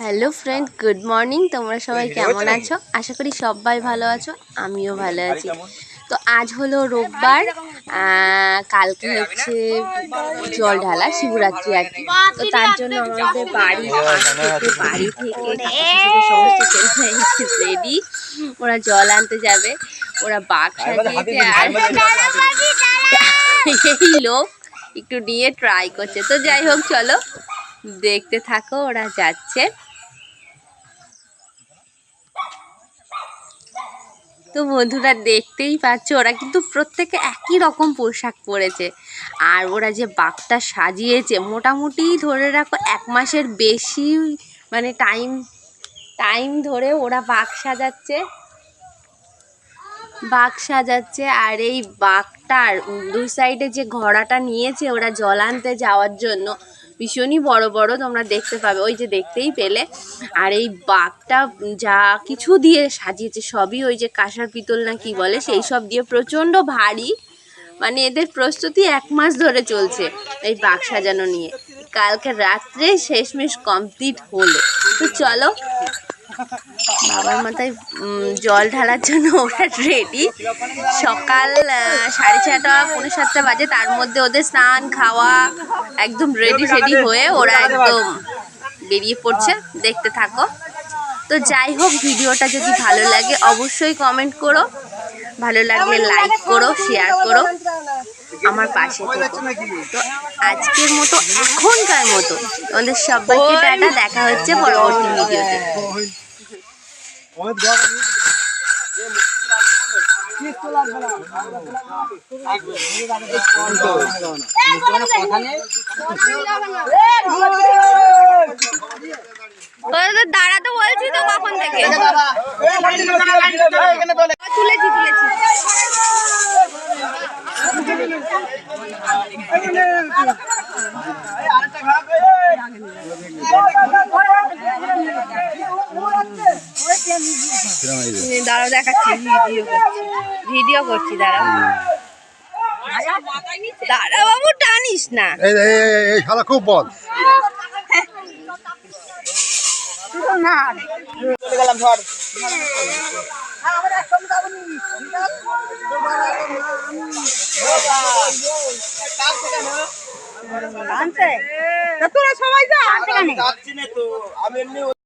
Hello friend, good morning. তোমরা সবাই কেমন আছো? আশা করি সবাই ভালো আছো, আমিও ভালো আছি। তো আজ হলো রোববার, কালকে হচ্ছে জল ঢালা, শিবরাত্রি আর কি। তো তার জন্য আমাদের বাড়ি থেকে সমস্ত রেডি। ওরা জল আনতে যাবে, ওরা বাঘ সাজিয়েছে আর এই লোক একটু নিয়ে ট্রাই করছে। তো যাই হোক, চলো দেখতে থাকো, ওরা যাচ্ছে। তো বন্ধুরা, দেখতেই পাচ্ছ ওরা কিন্তু প্রত্যেকে একই রকম পোশাক পরেছে। আর ওরা যে বাঘটা সাজিয়েছে, মোটামুটি ধরে রাখো 1 মাসের বেশি, মানে টাইম ধরে ওরা বাঘ সাজাচ্ছে। আর এই বাঘটার 2 সাইডে যে ঘোড়াটা নিয়েছে ওরা জল আনতে যাওয়ার জন্য, ভীষণই বড় বড়, তোমরা দেখতে পাবে, ওই যে দেখতেই পেলে। আর এই বাঘটা যা কিছু দিয়ে সাজিয়েছে সবই ওই যে কাঁসার পিতল না কি বলে, সেই সব দিয়ে প্রচণ্ড ভারী। মানে এদের প্রস্তুতি 1 মাস ধরে চলছে এই বাঘ সাজানো নিয়ে। কালকে রাত্রে শেষমেশ কমপ্লিট হলো। তো চলো, বাবার মাথায় জল ঢালার জন্য ওরা রেডি। সকাল 6:30 পৌনে 7টা বাজে, তার মধ্যে ওদের স্নান খাওয়া একদম রেডি হয়ে ওরা একদম বেরিয়ে পড়ছে। দেখতে থাকো। তো যাই হোক, ভিডিওটা যদি ভালো লাগে অবশ্যই কমেন্ট করো, ভালো লাগলে লাইক করো, শেয়ার করো, আমার পাশে থেকো। তো আজকের মতো, এখনকার মতো তোমাদের সবাইকে টাটা, দেখা হচ্ছে পরবর্তী ভিডিওতে। দাঁড়াতে বলছি তো কখন থেকে। তুলেছি দাঁড়াও, দেখাচ্ছি, ভিডিও করছি দাঁড়াও বাবু, টানিস না। এই শালা খুব বল। তোরা সবাই যা।